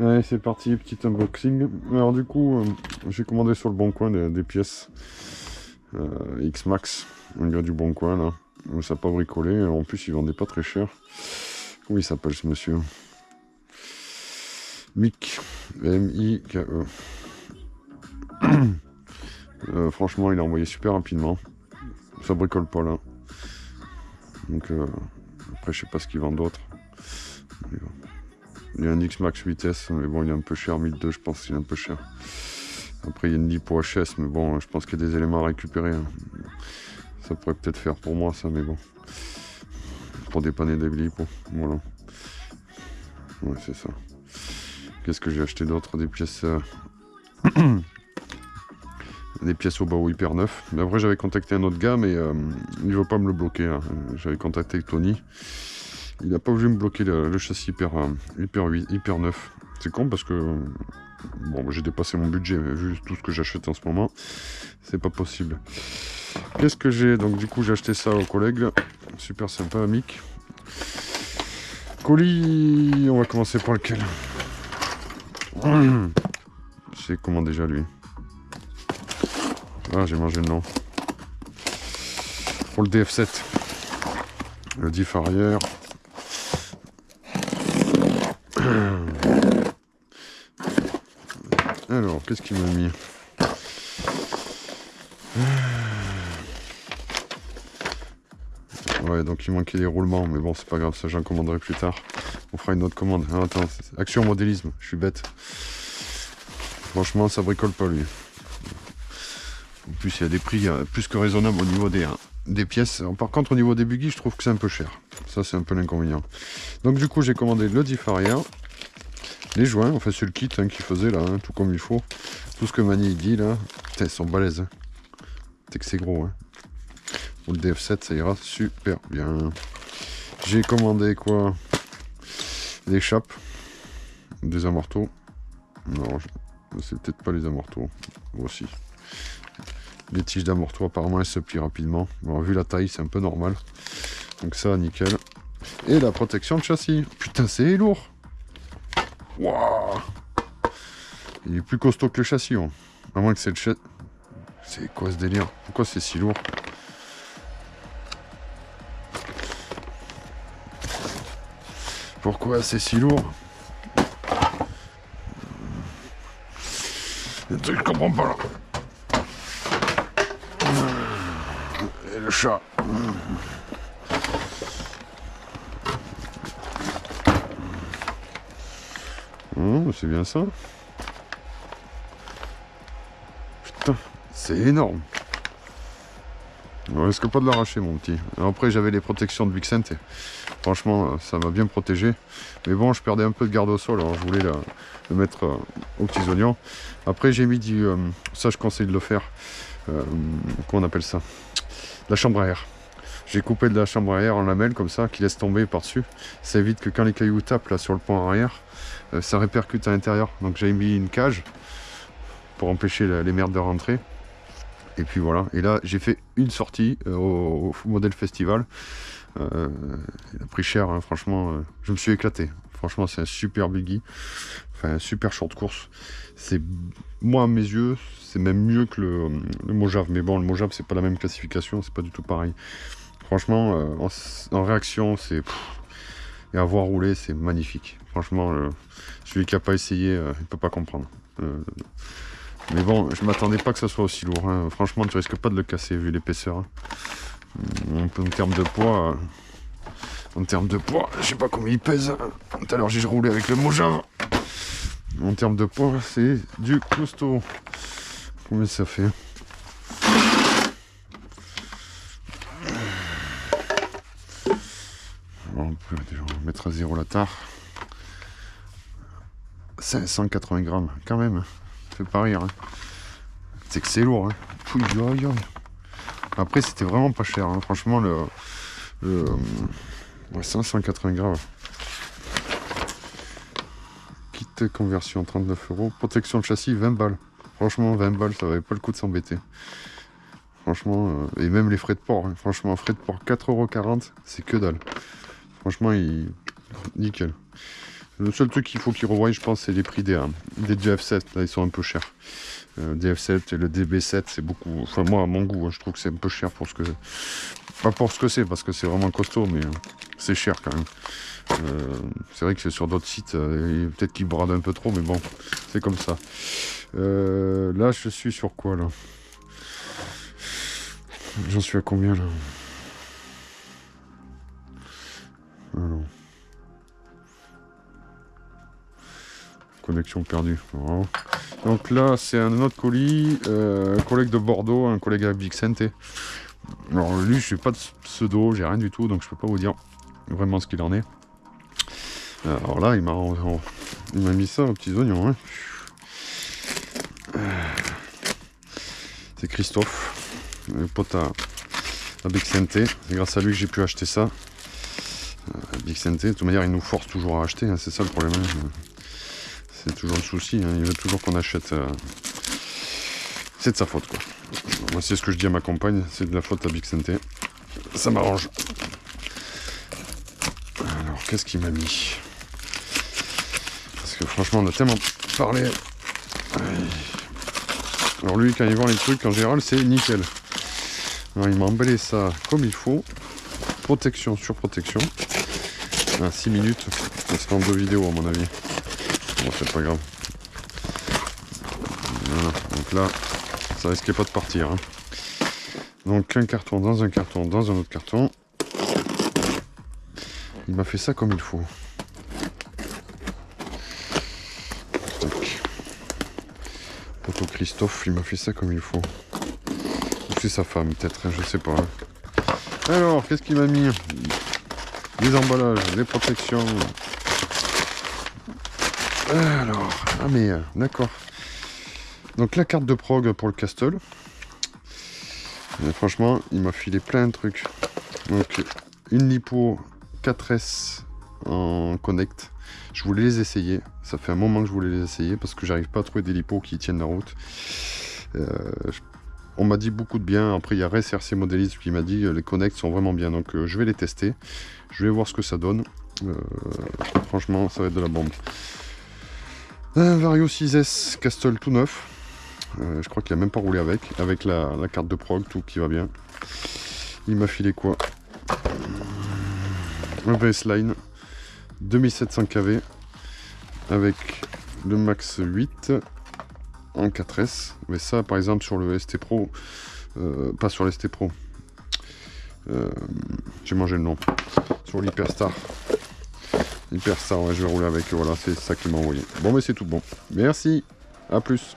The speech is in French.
Allez, c'est parti, petit unboxing. Alors du coup, j'ai commandé sur le Bon Coin des pièces X-Max, un gars du Bon Coin là. Ça n'a pas bricolé, en plus il vendait pas très cher. Comment il s'appelle ce monsieur? Mick, M-I-K-E. Franchement, il a envoyé super rapidement. Ça bricole pas là. Donc après, je sais pas ce qu'il vend d'autre. Il y a un X-Max vitesse, mais bon, il est un peu cher, 1002, je pense qu'il est un peu cher. Après, il y a une lipo HS, mais bon, je pense qu'il y a des éléments à récupérer. Hein. Ça pourrait peut-être faire pour moi, ça, mais bon. Pour dépanner des lipos, voilà. Ouais, c'est ça. Qu'est-ce que j'ai acheté d'autre? Des pièces... des pièces au baou hyper neuf. Mais après, j'avais contacté un autre gars, mais il ne veut pas me le bloquer. Hein. J'avais contacté Tony. Il n'a pas voulu me bloquer le châssis hyper neuf. C'est con parce que bon, j'ai dépassé mon budget, mais vu tout ce que j'achète en ce moment, c'est pas possible. Qu'est-ce que j'ai? Donc du coup, j'ai acheté ça aux collègues. Super sympa, Mick. Colis, on va commencer par lequel? C'est comment déjà lui? Ah, j'ai mangé le nom. Pour le DF7. Le diff arrière. Alors, qu'est-ce qu'il m'a mis? Ouais, donc il manquait les roulements, mais bon, c'est pas grave, ça j'en commanderai plus tard. On fera une autre commande. Ah, attends, action modélisme, je suis bête. Franchement, ça bricole pas lui. En plus, il y a des prix plus que raisonnables au niveau des pièces. Par contre, au niveau des buggy, je trouve que c'est un peu cher. Ça, c'est un peu l'inconvénient. Donc, du coup, j'ai commandé le diff arrière, les joints, enfin, c'est le kit hein, qu'il faisait là, hein, tout comme il faut. Tout ce que Mani dit là, putain, ils sont balèzes. Hein. C'est que c'est gros. Hein. Pour le DF7, ça ira super bien. J'ai commandé quoi? Les chapes, des amortos. Non, c'est peut-être pas les amortos. Moi aussi. Les tiges d'amorto, apparemment, elles se plient rapidement. Bon, vu la taille, c'est un peu normal. Donc ça, nickel. Et la protection de châssis. Putain, c'est lourd. Waouh. Il est plus costaud que le châssis. Hein. À moins que c'est le châssis. C'est quoi ce délire? Pourquoi c'est si lourd? Pourquoi c'est si lourd? Il y a un truc que je comprends pas là. Et le chat. C'est bien ça. Putain, c'est énorme. On risque pas de l'arracher mon petit. Après j'avais les protections de Vixent. Franchement ça m'a bien protégé. Mais bon je perdais un peu de garde au sol. Alors je voulais le mettre aux petits oignons. Après j'ai mis du... ça je conseille de le faire. Comment on appelle ça? La chambre à air. J'ai coupé de la chambre à air en lamelles comme ça, qui laisse tomber par-dessus. Ça évite que quand les cailloux tapent là sur le pont arrière, ça répercute à l'intérieur. Donc j'ai mis une cage pour empêcher les merdes de rentrer. Et puis voilà. Et là j'ai fait une sortie au modèle festival. Il a pris cher, hein, franchement. Je me suis éclaté. Franchement c'est un super buggy. Enfin un super short course. C'est, moi à mes yeux, c'est même mieux que le Mojave. Mais bon, le Mojave c'est pas la même classification, c'est pas du tout pareil. Franchement, en réaction, c'est... Et à voir rouler, c'est magnifique. Franchement, celui qui n'a pas essayé, il ne peut pas comprendre. Mais bon, je m'attendais pas que ça soit aussi lourd. Hein. Franchement, tu risques pas de le casser vu l'épaisseur. Hein. En termes de poids... je sais pas combien il pèse. Tout à l'heure, j'ai roulé avec le Mojave. En termes de poids, c'est du costaud. Combien ça fait? On peut déjà mettre à zéro la tare. 580 grammes, quand même. Ça fait pas rire. Hein. C'est que c'est lourd. Hein. Après, c'était vraiment pas cher. Hein. Franchement, ouais, 580 grammes. Kit conversion, 39 €. Protection de châssis, 20 balles. Franchement, 20 balles, ça valait pas le coup de s'embêter. Franchement, et même les frais de port. Hein. Franchement, frais de port, 4,40 €, c'est que dalle. Franchement, nickel. Le seul truc qu'il faut qu'ils revoient, je pense, c'est les prix des DF7. Là, ils sont un peu chers. DF7 et le DB7, c'est beaucoup... Enfin, moi, à mon goût, je trouve que c'est un peu cher pour ce que... Pas pour ce que c'est, parce que c'est vraiment costaud, mais c'est cher quand même. C'est vrai que c'est sur d'autres sites, peut-être qu'ils bradent un peu trop, mais bon, c'est comme ça. Là, je suis sur quoi, là? J'en suis à combien, là? Alors. Connexion perdue. Voilà. Donc là, c'est un autre colis, un collègue de Bordeaux, un collègue à Vixente. Alors lui, je n'ai pas de pseudo, j'ai rien du tout, donc je peux pas vous dire vraiment ce qu'il en est. Alors là, il m'a mis ça aux petits oignons. Hein. C'est Christophe, le pote à Vixente. C'est grâce à lui que j'ai pu acheter ça. Vixente, de toute manière, il nous force toujours à acheter, hein, c'est ça le problème. Hein. C'est toujours le souci, hein. Il veut toujours qu'on achète. C'est de sa faute, quoi. Moi, c'est ce que je dis à ma compagne, c'est de la faute à Vixente. Ça m'arrange. Alors, qu'est-ce qu'il m'a mis? Parce que franchement, on a tellement parlé. Alors lui, quand il vend les trucs, en général, c'est nickel. Alors, il m'a emballé ça comme il faut. Protection sur protection. 6 minutes. Ça sera en 2 vidéos, à mon avis. Bon, c'est pas grave. Voilà. Donc là, ça risquait pas de partir. Hein. Donc un carton dans un carton dans un autre carton. Il m'a fait ça comme il faut. Poto Christophe, il m'a fait ça comme il faut. Ou c'est sa femme peut-être, je sais pas. Alors, qu'est-ce qu'il m'a mis? Les emballages, les protections. Alors, ah mais d'accord. Donc la carte de prog pour le Castle. Et franchement, il m'a filé plein de trucs. Donc une lipo 4S en connect. Je voulais les essayer. Ça fait un moment que je voulais les essayer parce que j'arrive pas à trouver des lipos qui tiennent la route. On m'a dit beaucoup de bien. Après, il y a RC Modéliste qui m'a dit les connects sont vraiment bien. Donc je vais les tester. Je vais voir ce que ça donne. Franchement, ça va être de la bombe. Un Vario 6S Castle tout neuf. Je crois qu'il a même pas roulé avec la carte de prog, tout qui va bien. Il m'a filé quoi? Un VS-Line 2700 kV avec le Max 8 en 4S. Mais ça, par exemple, sur le ST Pro, pas sur l'ST Pro. J'ai mangé le nom. Sur l'Hyperstar. Hyperstar, ouais, je vais rouler avec. Voilà, c'est ça qu'il m'a envoyé. Bon, mais c'est tout bon. Merci. À plus.